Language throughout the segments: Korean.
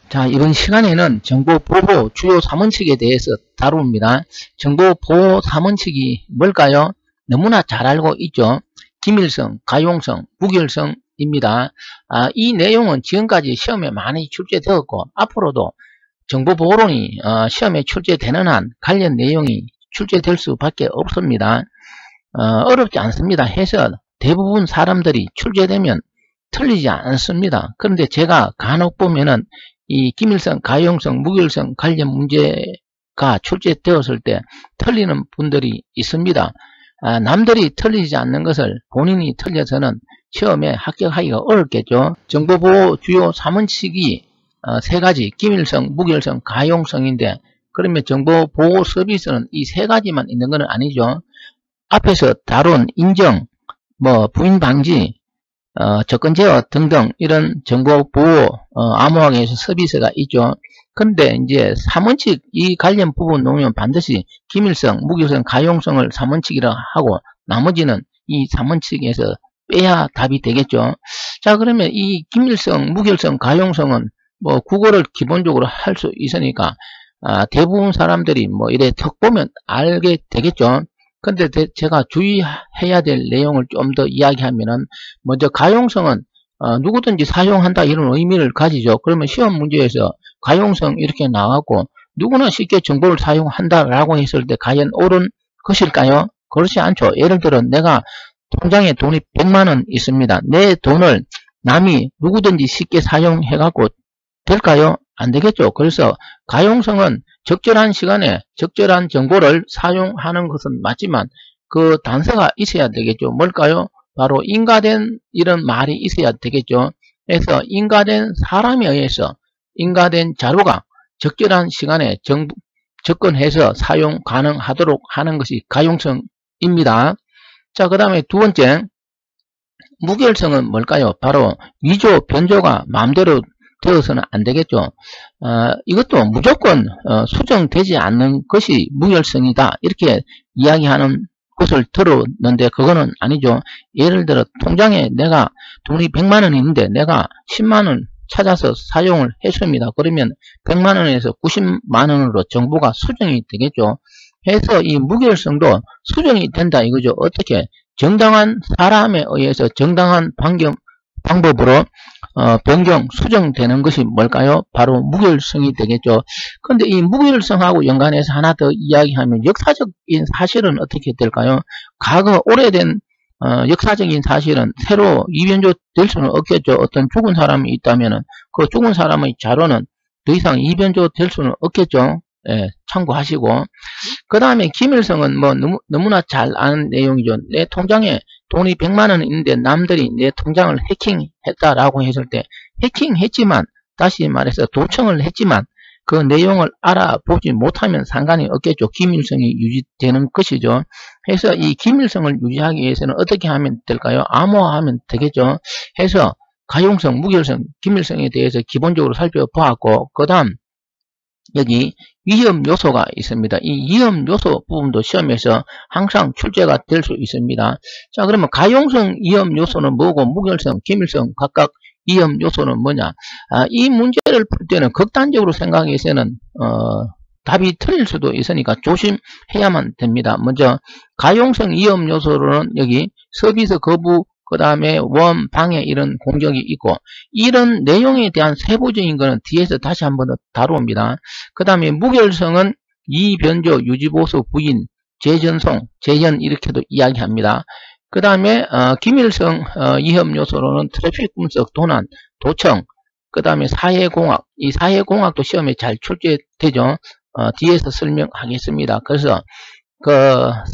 자, 이번 시간에는 정보보호 주요 3원칙에 대해서 다룹니다. 정보보호 3원칙이 뭘까요? 너무나 잘 알고 있죠. 기밀성, 가용성, 무결성입니다. 이 내용은 지금까지 시험에 많이 출제되었고 앞으로도 정보보호론이 시험에 출제되는 한 관련 내용이 출제될 수밖에 없습니다. 어렵지 않습니다. 해서 대부분 사람들이 출제되면 틀리지 않습니다. 그런데 제가 간혹 보면은 이 기밀성, 가용성, 무결성 관련 문제가 출제되었을 때 틀리는 분들이 있습니다. 남들이 틀리지 않는 것을 본인이 틀려서는 시험에 합격하기가 어렵겠죠. 정보보호 주요 3원칙이 세 가지 기밀성, 무결성, 가용성인데 그러면 정보보호 서비스는 이 세 가지만 있는 건 아니죠. 앞에서 다룬 인정, 부인 방지, 접근 제어 등등 이런 정보 보호 암호화계에서 서비스가 있죠. 근데 이제 3원칙 이 관련 부분 놓으면 반드시 기밀성, 무결성, 가용성을 3원칙이라 하고 나머지는 이 3원칙에서 빼야 답이 되겠죠. 자, 그러면 이 기밀성, 무결성, 가용성은 국어를 기본적으로 할 수 있으니까 대부분 사람들이 이래 턱 보면 알게 되겠죠. 근데 제가 주의해야 될 내용을 좀 더 이야기하면은 먼저 가용성은 누구든지 사용한다 이런 의미를 가지죠. 그러면 시험 문제에서 가용성 이렇게 나왔고 누구나 쉽게 정보를 사용한다 라고 했을 때 과연 옳은 것일까요? 그렇지 않죠. 예를 들어 내가 통장에 돈이 100만원 있습니다. 내 돈을 남이 누구든지 쉽게 사용해 갖고 될까요? 안 되겠죠. 그래서 가용성은 적절한 시간에 적절한 정보를 사용하는 것은 맞지만 그 단서가 있어야 되겠죠. 뭘까요? 바로 인가된 이런 말이 있어야 되겠죠. 그래서 인가된 사람에 의해서 인가된 자료가 적절한 시간에 접근해서 사용 가능하도록 하는 것이 가용성입니다. 자, 그 다음에 두 번째 무결성은 뭘까요? 바로 위조, 변조가 마음대로 되어서는 안 되겠죠. 이것도 무조건 수정되지 않는 것이 무결성이다 이렇게 이야기하는 것을 들었는데 그거는 아니죠. 예를 들어 통장에 내가 돈이 100만원 있는데 내가 10만원 찾아서 사용을 했습니다. 그러면 100만원에서 90만원으로 정보가 수정이 되겠죠. 해서 이 무결성도 수정이 된다 이거죠. 어떻게? 정당한 사람에 의해서 정당한 방법으로 변경, 수정되는 것이 뭘까요? 바로 무결성이 되겠죠. 그런데 이 무결성하고 연관해서 하나 더 이야기하면 역사적인 사실은 어떻게 될까요? 과거 오래된 역사적인 사실은 새로 이변조 될 수는 없겠죠. 어떤 죽은 사람이 있다면은 그 죽은 사람의 자료는 더 이상 이변조 될 수는 없겠죠. 예, 참고하시고. 그 다음에 기밀성은 너무나 잘 아는 내용이죠. 내 통장에 돈이 100만원 있는데 남들이 내 통장을 해킹했다라고 했을 때 해킹했지만 다시 말해서 도청을 했지만 그 내용을 알아보지 못하면 상관이 없겠죠. 기밀성이 유지되는 것이죠. 그래서 이 기밀성을 유지하기 위해서는 어떻게 하면 될까요? 암호화하면 되겠죠. 해서 가용성, 무결성, 기밀성에 대해서 기본적으로 살펴보았고 그 다음 여기 위험 요소가 있습니다. 이 위험 요소 부분도 시험에서 항상 출제가 될 수 있습니다. 자, 그러면 가용성 위험 요소는 뭐고 무결성, 기밀성 각각 위험 요소는 뭐냐? 이 문제를 풀 때는 극단적으로 생각해서는 답이 틀릴 수도 있으니까 조심해야만 됩니다. 먼저 가용성 위험 요소로는 여기 서비스 거부 그 다음에 원, 방해 이런 공격이 있고 이런 내용에 대한 세부적인 거는 뒤에서 다시 한번 더 다룹니다. 그 다음에 무결성은 이변조, 유지보수, 부인, 재전송, 재현 이렇게도 이야기합니다. 그 다음에 기밀성 위험 요소로는 트래픽 분석, 도난, 도청, 그 다음에 사회공학, 이 사회공학도 시험에 잘 출제되죠. 뒤에서 설명하겠습니다. 그래서 그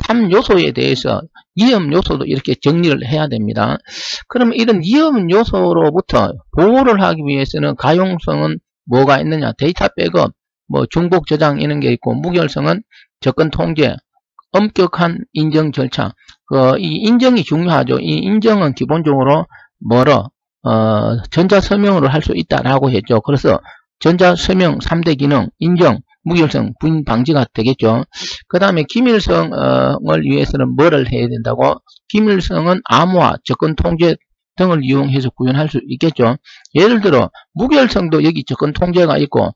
3요소에 대해서 위험 요소도 이렇게 정리를 해야 됩니다. 그러면 이런 위험 요소로부터 보호를 하기 위해서는 가용성은 뭐가 있느냐? 데이터 백업, 중복 저장 이런 게 있고 무결성은 접근 통제, 엄격한 인정 절차. 이 인정이 중요하죠. 이 인정은 기본적으로 전자서명으로 할 수 있다라고 했죠. 그래서 전자서명 3대 기능, 인정, 무결성, 부인 방지가 되겠죠. 그 다음에 기밀성을 위해서는 뭐를 해야 된다고? 기밀성은 암호화, 접근 통제 등을 이용해서 구현할 수 있겠죠. 예를 들어 무결성도 여기 접근 통제가 있고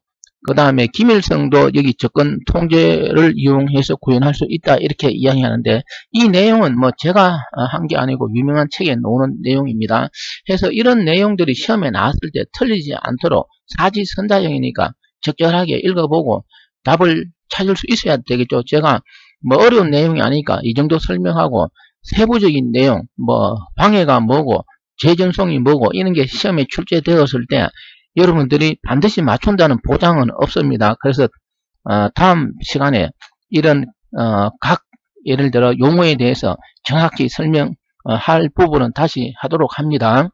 그 다음에 기밀성도 여기 접근 통제를 이용해서 구현할 수 있다 이렇게 이야기하는데 이 내용은 뭐 제가 한 게 아니고 유명한 책에 나오는 내용입니다. 해서 이런 내용들이 시험에 나왔을 때 틀리지 않도록 사지선다형이니까 적절하게 읽어보고 답을 찾을 수 있어야 되겠죠. 제가 뭐 어려운 내용이 아니니까 이 정도 설명하고 세부적인 내용 뭐 방해가 뭐고 재전송이 뭐고 이런 게 시험에 출제되었을 때 여러분들이 반드시 맞춘다는 보장은 없습니다. 그래서 다음 시간에 이런 각 예를 들어 용어에 대해서 정확히 설명할 부분은 다시 하도록 합니다.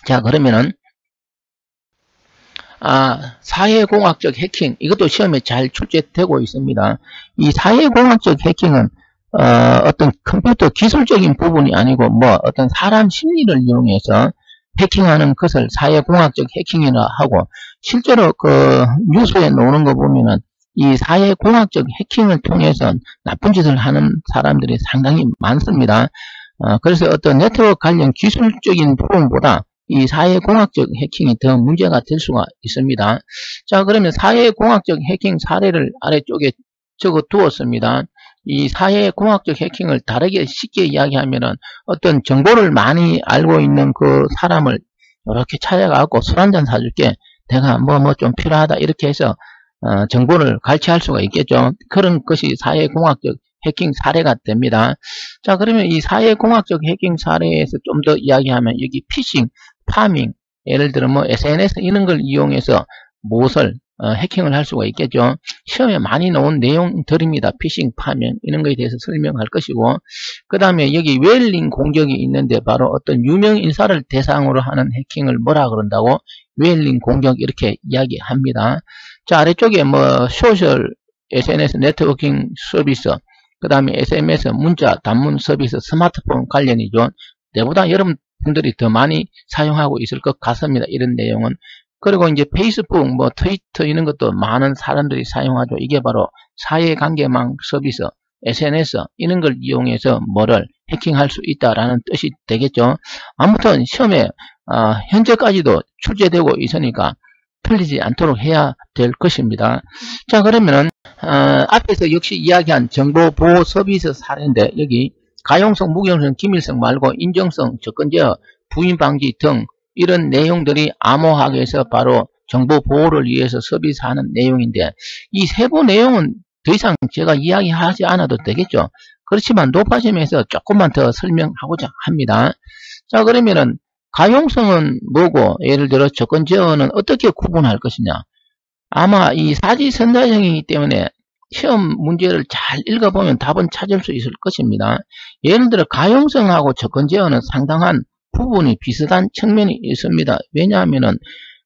자, 그러면은 사회공학적 해킹, 이것도 시험에 잘 출제되고 있습니다. 이 사회공학적 해킹은 어떤 컴퓨터 기술적인 부분이 아니고 뭐 어떤 사람 심리를 이용해서 해킹하는 것을 사회공학적 해킹이라 하고, 실제로 그 뉴스에 나오는 거 보면은 이 사회공학적 해킹을 통해서 나쁜 짓을 하는 사람들이 상당히 많습니다. 그래서 어떤 네트워크 관련 기술적인 부분보다 이 사회공학적 해킹이 더 문제가 될 수가 있습니다. 자, 그러면 사회공학적 해킹 사례를 아래쪽에 적어 두었습니다. 이 사회공학적 해킹을 다르게 쉽게 이야기하면은 어떤 정보를 많이 알고 있는 그 사람을 이렇게 찾아가고 술 한잔 사줄게, 내가 뭐 좀 필요하다 이렇게 해서 정보를 갈취할 수가 있겠죠. 그런 것이 사회공학적 해킹 사례가 됩니다. 자, 그러면 이 사회공학적 해킹 사례에서 좀 더 이야기하면 여기 피싱, 파밍, 예를 들어 뭐 SNS 이런 걸 이용해서 무엇을 해킹을 할 수가 있겠죠. 시험에 많이 나온 내용들입니다. 피싱, 파밍 이런 거에 대해서 설명할 것이고, 그 다음에 여기 웨일링 공격이 있는데 바로 어떤 유명 인사를 대상으로 하는 해킹을 뭐라 그런다고? 웨일링 공격 이렇게 이야기합니다. 자, 아래쪽에 뭐 소셜 SNS 네트워킹 서비스, 그 다음에 SMS 문자 단문 서비스 스마트폰 관련이죠. 내보다 여러분들이 더 많이 사용하고 있을 것 같습니다. 이런 내용은. 그리고 이제 페이스북, 뭐 트위터 이런 것도 많은 사람들이 사용하죠. 이게 바로 사회관계망 서비스, SNS 이런 걸 이용해서 뭐를 해킹할 수 있다라는 뜻이 되겠죠. 아무튼 시험에 현재까지도 출제되고 있으니까 틀리지 않도록 해야 될 것입니다. 자, 그러면은 앞에서 역시 이야기한 정보보호 서비스 사례인데 여기 가용성, 무용성, 기밀성 말고 인정성, 접근제어, 부인방지 등 이런 내용들이 암호학에서 바로 정보보호를 위해서 서비스하는 내용인데 이 세부 내용은 더 이상 제가 이야기하지 않아도 되겠죠. 그렇지만 높아짐에서 조금만 더 설명하고자 합니다. 자, 그러면은 가용성은 뭐고 예를 들어 접근제어는 어떻게 구분할 것이냐. 아마 이 사지선다형이기 때문에 시험 문제를 잘 읽어보면 답은 찾을 수 있을 것입니다. 예를 들어 가용성하고 접근제어는 상당한 부분이 비슷한 측면이 있습니다. 왜냐하면은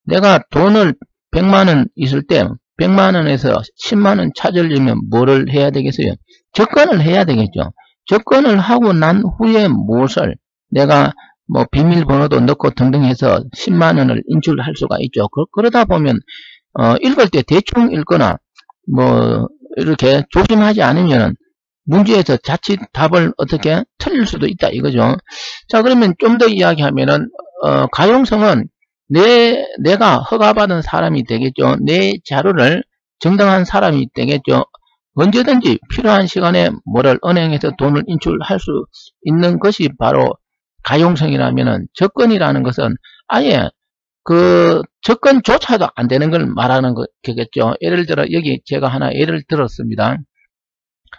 내가 돈을 100만원 있을 때 100만원에서 10만원 찾으려면 뭐를 해야 되겠어요? 접근을 해야 되겠죠. 접근을 하고 난 후에 무엇을 내가 뭐 비밀번호도 넣고 등등 해서 10만원을 인출할 수가 있죠. 그러다 보면 읽을 때 대충 읽거나 뭐 이렇게 조심하지 않으면 문제에서 자칫 답을 어떻게 틀릴 수도 있다 이거죠. 자, 그러면 좀 더 이야기하면은 가용성은 내가 허가받은 사람이 되겠죠. 내 자료를 정당한 사람이 되겠죠. 언제든지 필요한 시간에 뭐를 은행에서 돈을 인출할 수 있는 것이 바로 가용성이라면은 접근이라는 것은 아예 그 접근조차도 안 되는 걸 말하는 거겠죠. 예를 들어 여기 제가 하나 예를 들었습니다.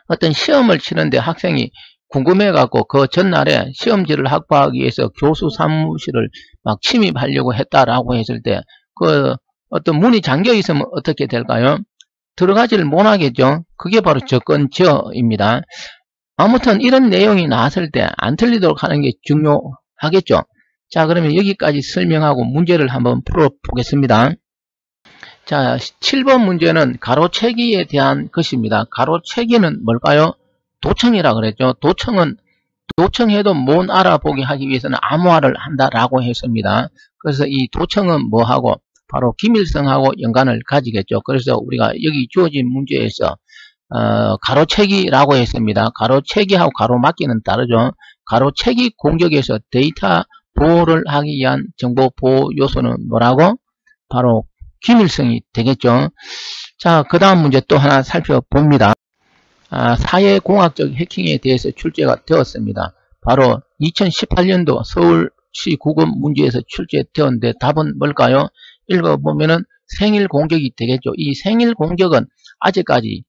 어떤 시험을 치는데 학생이 궁금해 갖고 그 전날에 시험지를 확보하기 위해서 교수 사무실을 막 침입하려고 했다라고 했을 때 그 어떤 문이 잠겨 있으면 어떻게 될까요? 들어가지를 못하겠죠. 그게 바로 접근제어입니다. 아무튼 이런 내용이 나왔을 때 안 틀리도록 하는 게 중요하겠죠. 자, 그러면 여기까지 설명하고 문제를 한번 풀어보겠습니다. 자, 7번 문제는 가로채기에 대한 것입니다. 가로채기는 뭘까요? 도청이라 그랬죠. 도청해도 못 알아보게 하기 위해서는 암호화를 한다라고 했습니다. 그래서 이 도청은 뭐하고 바로 기밀성하고 연관을 가지겠죠. 그래서 우리가 여기 주어진 문제에서 가로채기라고 했습니다. 가로채기하고 가로막기는 다르죠. 가로채기 공격에서 데이터 보호를 하기 위한 정보 보호 요소는 뭐라고? 바로 기밀성이 되겠죠. 자, 그 다음 문제 또 하나 살펴봅니다. 사회공학적 해킹에 대해서 출제가 되었습니다. 바로 2018년도 서울시 구급 문제에서 출제되었는데 답은 뭘까요? 읽어보면은 생일 공격이 되겠죠. 이 생일 공격은 아직까지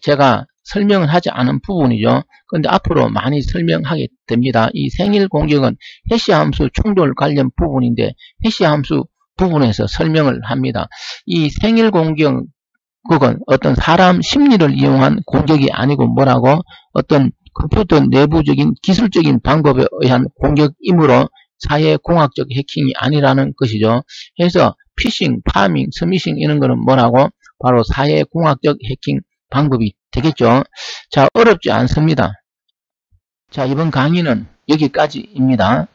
제가 설명을 하지 않은 부분이죠. 그런데 앞으로 많이 설명하게 됩니다. 이 생일 공격은 해시 함수 충돌 관련 부분인데 해시 함수 부분에서 설명을 합니다. 이 생일 공격은 어떤 사람 심리를 이용한 공격이 아니고 뭐라고? 어떤 컴퓨터 내부적인 기술적인 방법에 의한 공격이므로 사회공학적 해킹이 아니라는 것이죠. 그래서 피싱, 파밍, 스미싱 이런 거는 뭐라고? 바로 사회공학적 해킹 방법이 되겠죠. 자, 어렵지 않습니다. 자, 이번 강의는 여기까지입니다.